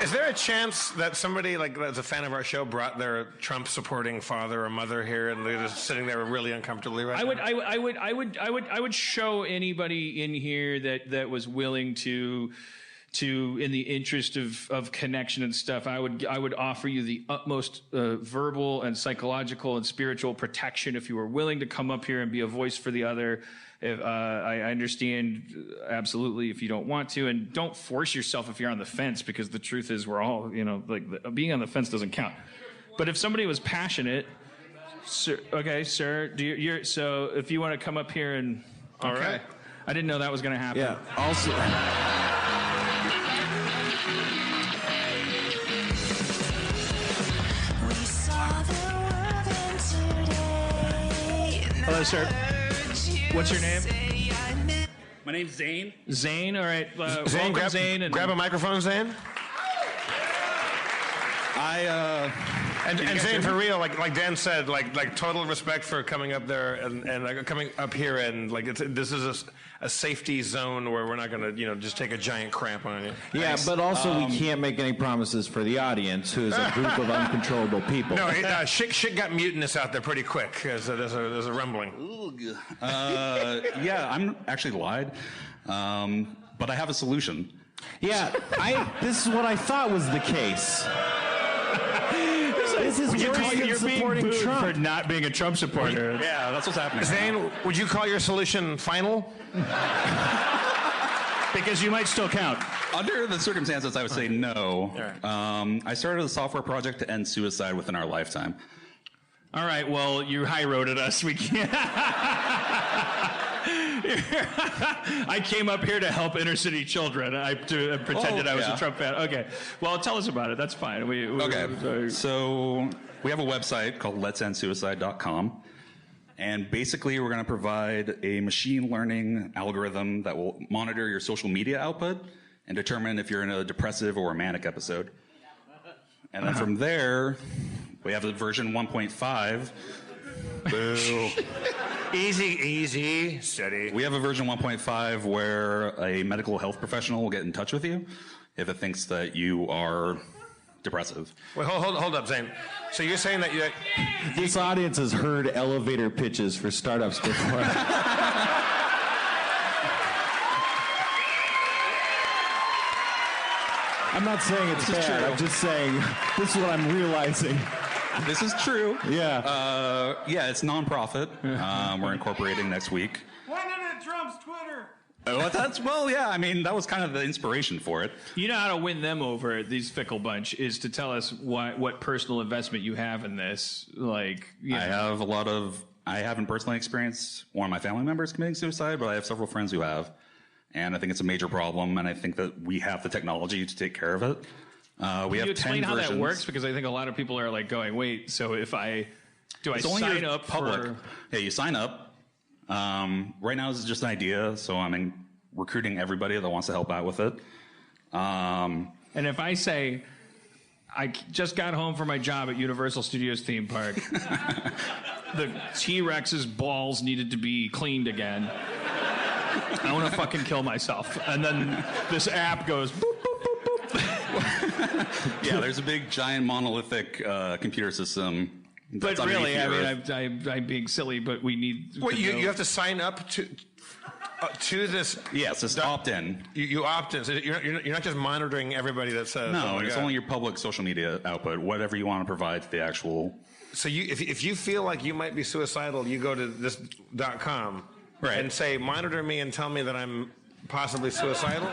Is there a chance that somebody like that's a fan of our show brought their Trump-supporting father or mother here and they're just sitting there really uncomfortably right now? I would show anybody in here that was willing to in the interest of connection and stuff, I would offer you the utmost verbal and psychological and spiritual protection if you were willing to come up here and be a voice for the other. I understand absolutely if you don't want to, and don't force yourself if you're on the fence, because the truth is we're all, being on the fence doesn't count. But if somebody was passionate, sir, so if you want to come up here and, all right. I didn't know that was going to happen. Yeah. Also. Hello, sir. What's your name? My name's Zane. Zane, all right. Zane, welcome, Zane. Grab a microphone, Zane. And Zane, for real, like Dan said, like total respect for coming up there and coming up here and this is a safety zone where we're not going to just take a giant cramp on you. Yeah, Thanks. but also we can't make any promises for the audience, who is a group of uncontrollable people. No, shit got mutinous out there pretty quick. There's a rumbling. Yeah, I'm actually lied, but I have a solution. Yeah, this is what I thought was the case. This is you're supporting Trump for not being a Trump supporter. Yeah, that's what's happening. Zane, would you call your solution final? Because you might still count. Under the circumstances, I would say no. I started a software project to end suicide within our lifetime. All right, well, you high-roaded us. We can't. I came up here to help inner-city children. I pretended I was a Trump fan. Okay, well, tell us about it. That's fine. So we have a website called letsendsuicide.com. And basically, we're going to provide a machine learning algorithm that will monitor your social media output and determine if you're in a depressive or a manic episode. And then from there, we have a version 1.5. Boo. Easy, steady. We have a version 1.5 where a medical health professional will get in touch with you if it thinks that you are depressive. Wait, hold up, Zane. So you're saying that this audience has heard elevator pitches for startups before. I'm not saying it's bad. I'm just saying this is what I'm realizing. This is true. Yeah. Yeah, it's nonprofit. We're incorporating next week. Point it at Trump's Twitter. Yeah, I mean, that was kind of the inspiration for it. You know how to win them over, these fickle bunch, is to tell us what personal investment you have in this. I haven't personally experienced one of my family members committing suicide, but I have several friends who have. And I think it's a major problem, and I think that we have the technology to take care of it. Can you explain how that works? Because I think a lot of people are going, wait, so if I sign up public? Yeah, you sign up. Right now, this is just an idea, so I'm recruiting everybody that wants to help out with it. And if I say, I just got home from my job at Universal Studios theme park, the T-Rex's balls needed to be cleaned again. I want to fucking kill myself. And then this app goes, boop, boop, boop, boop. Yeah, there's a big, giant, monolithic computer system. But really, I'm being silly, but we need... Well, you have to sign up to this... Yes, it's opt-in. You opt in. So you're not just monitoring everybody that says... No, it's only your public social media output, whatever you want to provide to the actual... So if you feel like you might be suicidal, you go to this.com... Right. And say, monitor me and tell me that I'm possibly suicidal?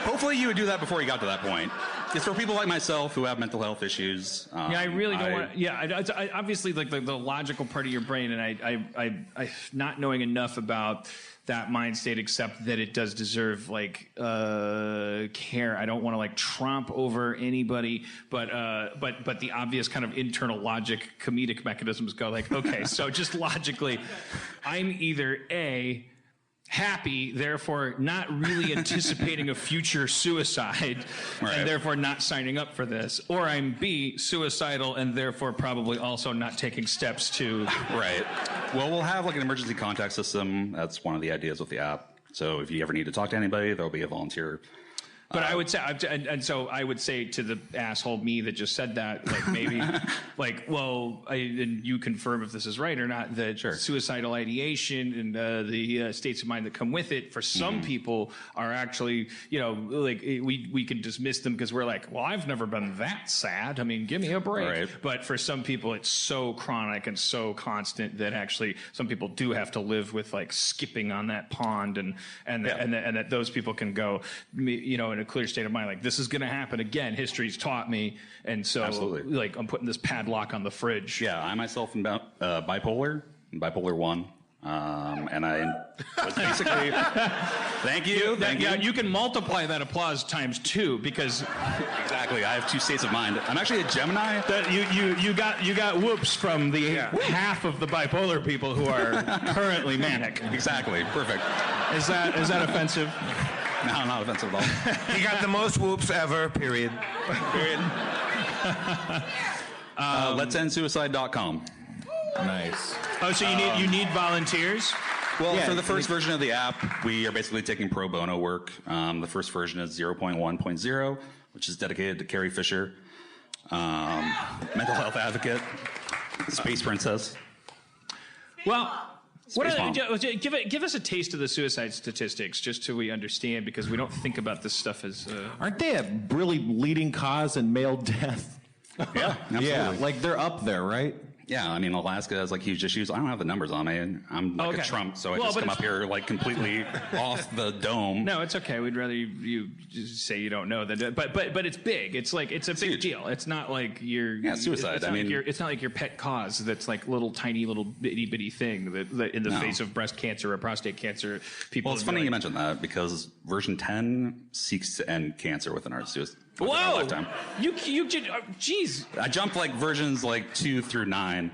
Hopefully you would do that before you got to that point. It's for people like myself who have mental health issues. I really don't want to... Yeah, I obviously, the logical part of your brain, and I not knowing enough about that mind state, except that it does deserve, care. I don't want to, tromp over anybody, but the obvious kind of internal logic, comedic mechanisms go okay, so just logically, I'm either A, happy, therefore not really anticipating a future suicide, right, and therefore not signing up for this, or I'm B, suicidal, and therefore probably also not taking steps to... Right. Well, we'll have an emergency contact system. That's one of the ideas with the app. So if you ever need to talk to anybody, there'll be a volunteer But I would say, and so I would say to the asshole me that just said that, like maybe, like, well, and you confirm if this is right or not, that suicidal ideation and the states of mind that come with it, for some people are actually, you know, like we can dismiss them because we're like, well, I've never been that sad. I mean, give me a break. Right. But for some people, it's so chronic and so constant that actually some people do have to live with like skipping on that pond, and that those people can go, you know, in a clear state of mind, like, this is going to happen again. History's taught me. And so, like, I'm putting this padlock on the fridge. Yeah, I myself am bipolar 1. And I was basically, thank you. Yeah, you can multiply that applause times 2 because exactly, I have 2 states of mind. I'm actually a Gemini. You got whoops from the half of the bipolar people who are currently manic. Exactly, perfect. Is that offensive? No, not offensive at all. He got the most whoops ever, period. Let'sEndSuicide.com. Nice. Oh, so you need volunteers? Well, for the first version of the app, we are basically taking pro bono work. The first version is 0.1.0, which is dedicated to Carrie Fisher, mental health advocate, space princess. Well, give us a taste of the suicide statistics, just so we understand, because we don't think about this stuff as. Aren't they a really leading cause in male death? Yeah, absolutely. Yeah, like they're up there, right? Yeah, I mean, Alaska has like huge issues. I don't have the numbers on me. I'm like a Trump, so I just come up here like completely off the dome. No, it's okay. We'd rather you just say you don't know that. But it's big. It's like it's a big deal. It's not like suicide. It's not like your pet cause. That's like tiny little bitty thing that in the face of breast cancer or prostate cancer, people. Well, it's funny you mentioned that, because version 10 seeks to end cancer within our suicide. Whoa! Lifetime. You jeez. I jumped like versions like 2 through 9,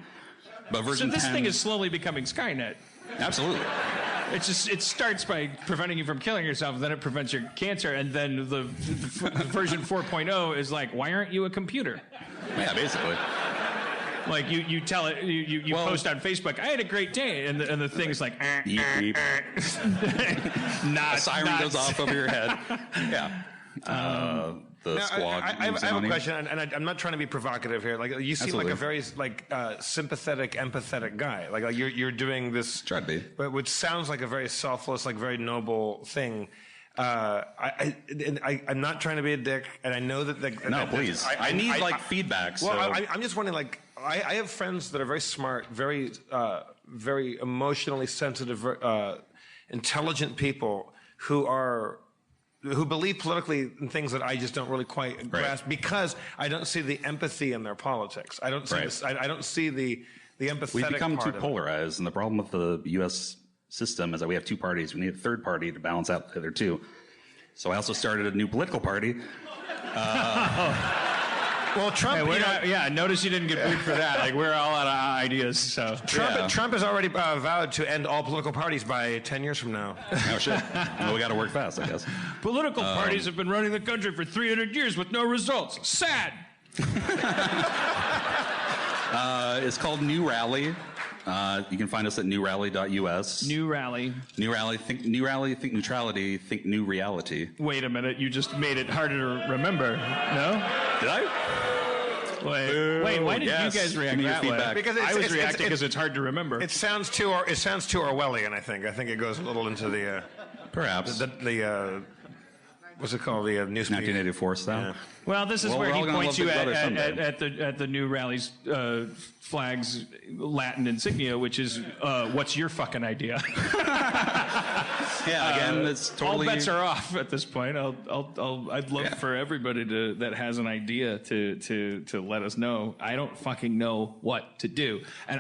but version 10. So this thing is slowly becoming Skynet. Absolutely. It starts by preventing you from killing yourself, and then it prevents your cancer, and then the version 4.0 is like, why aren't you a computer? Yeah, basically. Like you tell it, you post on Facebook, I had a great day, and the thing's like, beep, beep. A siren goes off over your head. Yeah. The squad. I have a question, and I'm not trying to be provocative here. Like, you seem like a very sympathetic, empathetic guy. Like you're doing this. Try to be. But which sounds like a very selfless, like very noble thing. I'm not trying to be a dick, and I know that. No, please. I need feedback. Well, I'm just wondering. Like, I have friends that are very smart, very emotionally sensitive, intelligent people who believe politically in things that I just don't really quite grasp, because I don't see the empathy in their politics. I don't see this, I don't see the empathetic. We've become too part polarized, and the problem with the U.S. system is that we have 2 parties. We need a third party to balance out the other 2. So I also started a new political party. Well, Trump. Notice you didn't get booed for that. Like, we're all out of ideas. So Trump has already vowed to end all political parties by 10 years from now. Oh shit! Well, we got to work fast, I guess. Political parties have been running the country for 300 years with no results. Sad. It's called New Rally. You can find us at newrally.us. New Rally. New Rally, think neutrality, think new reality. Wait a minute, you just made it harder to remember. No? Did I? Wait, why did you guys react that way? Because I was reacting because it's hard to remember. It sounds too Orwellian, I think. I think it goes a little into the perhaps the what's it called, the newspaper 1984 style. Yeah. Well, this is where he points you at the new rally's flag's Latin insignia, which is what's your fucking idea? Yeah, again, it's totally all bets are off at this point. I'd love for everybody that has an idea to let us know. I don't fucking know what to do, and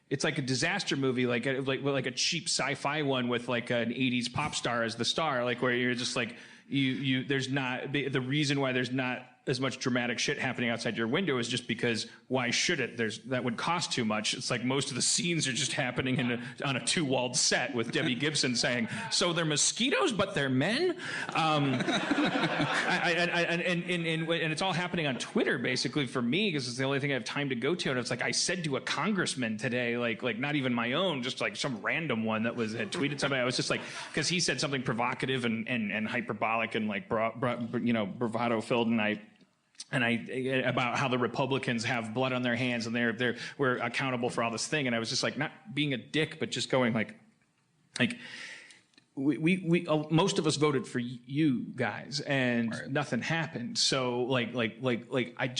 it's like a disaster movie, like a cheap sci-fi one with like an 80s pop star as the star, like where you're just like there's not the reason why there's not as much dramatic shit happening outside your window is just because why should it? That would cost too much. It's like most of the scenes are just happening on a 2-walled set with Debbie Gibson saying, "So they're mosquitoes, but they're men." And it's all happening on Twitter basically for me because it's the only thing I have time to go to. And it's like I said to a congressman today, like not even my own, just like some random one that had tweeted something. I was just like, because he said something provocative and hyperbolic and like bravado filled, and I about how the Republicans have blood on their hands and we're accountable for all this thing, and I was just like not being a dick, but just going like we most of us voted for you guys, and nothing happened. So like I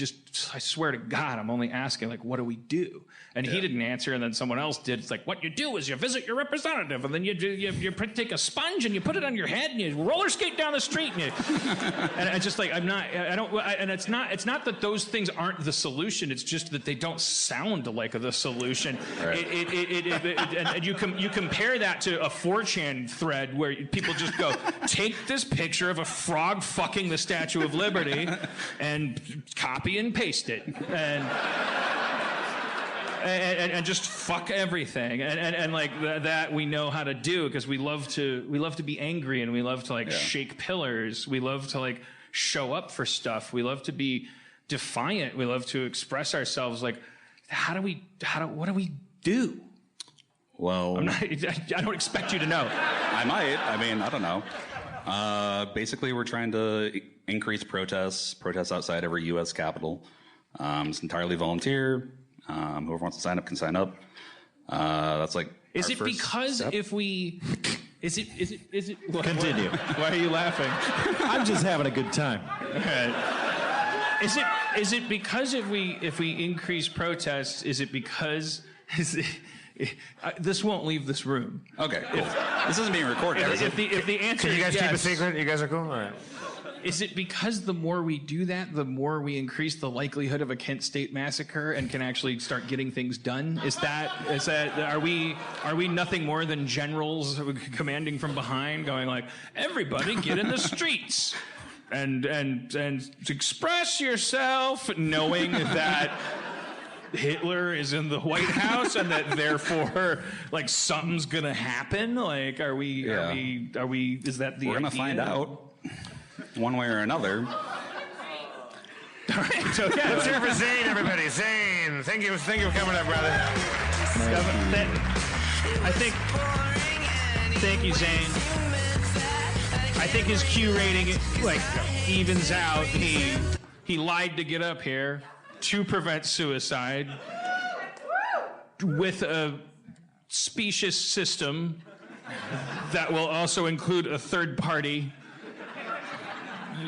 swear to God, I'm only asking like, what do we do? And he didn't answer, and then someone else did. It's like, what you do is you visit your representative, and then you take a sponge and you put it on your head, and you roller skate down the street, and I just like and it's not that those things aren't the solution. It's just that they don't sound like the solution. Right. And you compare that to a 4chan thread where people just go, take this picture of a frog fucking the Statue of Liberty and copy and paste it, and just fuck everything, and like that we know how to do because we love to be angry, and we love to shake pillars. We love to like show up for stuff. We love to be defiant. We love to express ourselves. Like, what do we do? Well, I don't expect you to know. I might. I mean, I don't know. Basically, we're trying to increase protests outside every U.S. Capitol. It's entirely volunteer. Whoever wants to sign up can sign up. That's like. Is it because step. if we? Is it? Continue. Why are you laughing? I'm just having a good time. All right. Is it because if we increase protests? Is it because? This won't leave this room. Okay, cool. This isn't being recorded. If the answer Can you guys is yes, keep a secret? You guys are cool? All right. Is it because the more we do that, the more we increase the likelihood of a Kent State massacre and can actually start getting things done? Is that are we nothing more than generals commanding from behind, going like, everybody get in the streets and express yourself, knowing that Hitler is in the White House and that therefore like something's gonna happen? Like, are we is that the We're gonna idea? find out one way or another. All right, so yeah, Let's hear it for Zane, everybody. Zane, thank you for coming up, brother. Thank you, Zane. I think his Q rating like evens out. He lied to get up here to prevent suicide with a specious system that will also include a third party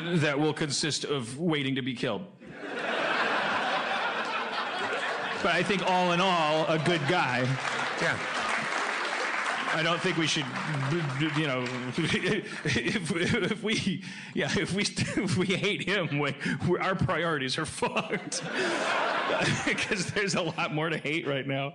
that will consist of waiting to be killed. But I think all in all, a good guy. Yeah. I don't think we should, if we hate him, our priorities are fucked. Because there's a lot more to hate right now.